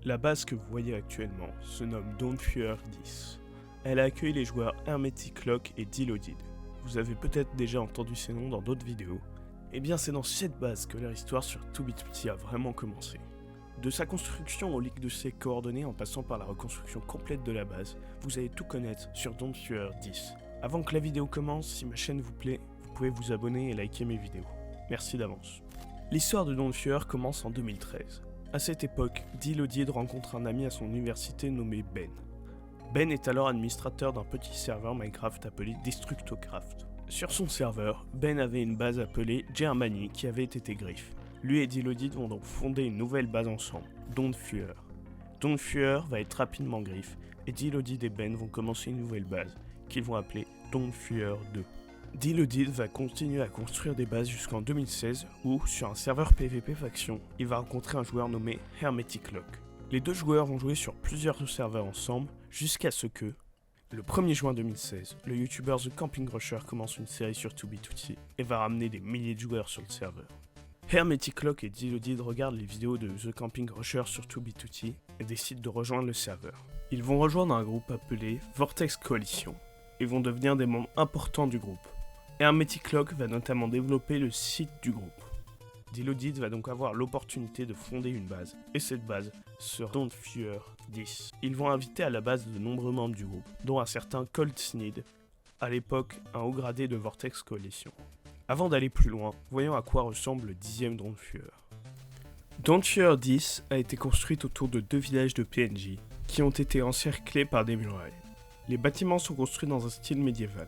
La base que vous voyez actuellement se nomme Dawnfuer 10. Elle a accueilli les joueurs Hermetic Lock et Dilodded. Vous avez peut-être déjà entendu ces noms dans d'autres vidéos. Et bien c'est dans cette base que leur histoire sur 2BitPuty a vraiment commencé. De sa construction au leak de ses coordonnées en passant par la reconstruction complète de la base, vous allez tout connaître sur Dawnfuer 10. Avant que la vidéo commence, si ma chaîne vous plaît, vous pouvez vous abonner et liker mes vidéos. Merci d'avance. L'histoire de Dawnfuer commence en 2013. À cette époque, Dilodded rencontre un ami à son université nommé Ben. Ben est alors administrateur d'un petit serveur Minecraft appelé Destructocraft. Sur son serveur, Ben avait une base appelée Germany qui avait été griffe. Lui et Dilodded vont donc fonder une nouvelle base ensemble, Dawnfuer. Dawnfuer va être rapidement griffe et Dilodded et Ben vont commencer une nouvelle base qu'ils vont appeler Dawnfuer 2. Dilodded va continuer à construire des bases jusqu'en 2016 où, sur un serveur PvP faction, il va rencontrer un joueur nommé Hermetic Lock. Les deux joueurs vont jouer sur plusieurs serveurs ensemble jusqu'à ce que, le 1er juin 2016, le youtubeur The Camping Rusher commence une série sur 2BitPuty et va ramener des milliers de joueurs sur le serveur. Hermetic Lock et Dilodded regardent les vidéos de The Camping Rusher sur 2BitPuty et décident de rejoindre le serveur. Ils vont rejoindre un groupe appelé Vortex Coalition et vont devenir des membres importants du groupe. Hermetic Lock va notamment développer le site du groupe. Dilodded va donc avoir l'opportunité de fonder une base, et cette base sera Dawnfuer 10. Ils vont inviter à la base de nombreux membres du groupe, dont un certain Cold Sneed, à l'époque un haut gradé de Vortex Coalition. Avant d'aller plus loin, voyons à quoi ressemble le 10e Dawnfuer. Dawnfuer 10 a été construite autour de deux villages de PNJ, qui ont été encerclés par des murailles. Les bâtiments sont construits dans un style médiéval.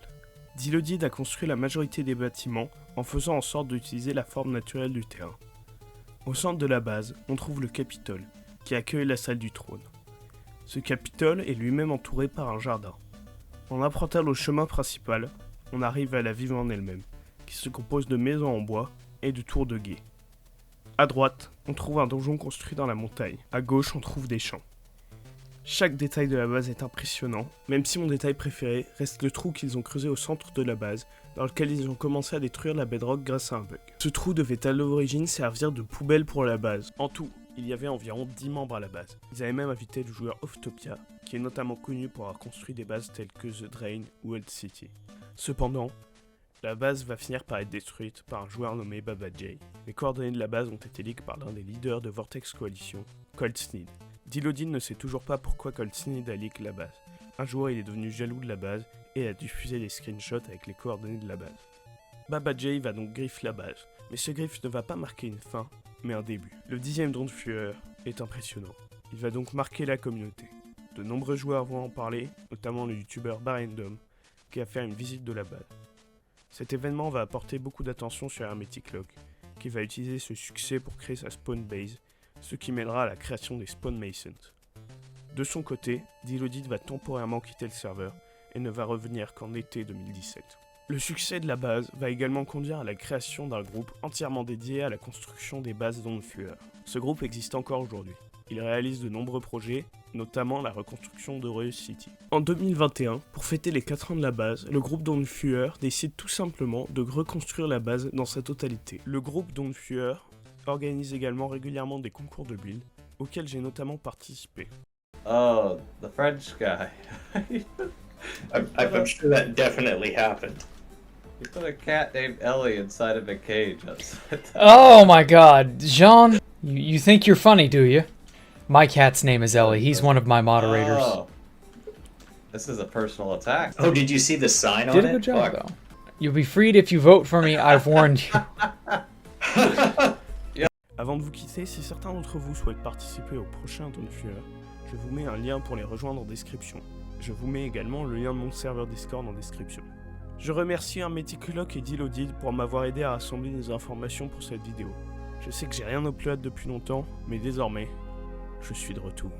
Dilodded a construit la majorité des bâtiments en faisant en sorte d'utiliser la forme naturelle du terrain. Au centre de la base, on trouve le Capitole, qui accueille la salle du trône. Ce Capitole est lui-même entouré par un jardin. En empruntant le chemin principal, on arrive à la ville en elle-même, qui se compose de maisons en bois et de tours de guet. À droite, on trouve un donjon construit dans la montagne. À gauche, on trouve des champs. Chaque détail de la base est impressionnant, même si mon détail préféré reste le trou qu'ils ont creusé au centre de la base, dans lequel ils ont commencé à détruire la bedrock grâce à un bug. Ce trou devait à l'origine servir de poubelle pour la base. En tout, il y avait environ 10 membres à la base. Ils avaient même invité le joueur Oftopia, qui est notamment connu pour avoir construit des bases telles que The Drain ou Old City. Cependant, la base va finir par être détruite par un joueur nommé Baba J. Les coordonnées de la base ont été leaks par l'un des leaders de Vortex Coalition, Cold Sneed. Dilodded ne sait toujours pas pourquoi Cold Sneed a leak la base. Un jour, il est devenu jaloux de la base et a diffusé des screenshots avec les coordonnées de la base. Baba J va donc griffe la base, mais ce griffe ne va pas marquer une fin, mais un début. Le 10e Dawnfuer est impressionnant. Il va donc marquer la communauté. De nombreux joueurs vont en parler, notamment le youtubeur Barrendom, qui a fait une visite de la base. Cet événement va apporter beaucoup d'attention sur Hermetic Lock, qui va utiliser ce succès pour créer sa spawn base, ce qui mènera à la création des Spawn Masons. De son côté, Dilodded va temporairement quitter le serveur et ne va revenir qu'en été 2017. Le succès de la base va également conduire à la création d'un groupe entièrement dédié à la construction des bases Dawnfuer. Ce groupe existe encore aujourd'hui. Il réalise de nombreux projets, notamment la reconstruction d'Oreus City. En 2021, pour fêter les 4 ans de la base, le groupe Dawnfuer décide tout simplement de reconstruire la base dans sa totalité. Le groupe Dawnfuer organise également régulièrement des concours de build, auxquels j'ai notamment participé. Oh, the French guy. I'm sure that definitely happened. You put a cat named Ellie inside of a cage outside. Oh my god, Jean, you think you're funny, do you? My cat's name is Ellie. He's one of my moderators. Oh. This is a personal attack. Oh, did you see the sign on Did it? a good job, Fuck. though. You'll be freed if you vote for me, I've warned you. Avant de vous quitter, si certains d'entre vous souhaitent participer au prochain Dawnfuer, je vous mets un lien pour les rejoindre en description. Je vous mets également le lien de mon serveur Discord en description. Je remercie Hermetic Lock et Dilodded pour m'avoir aidé à rassembler des informations pour cette vidéo. Je sais que j'ai rien upload depuis longtemps, mais désormais, je suis de retour.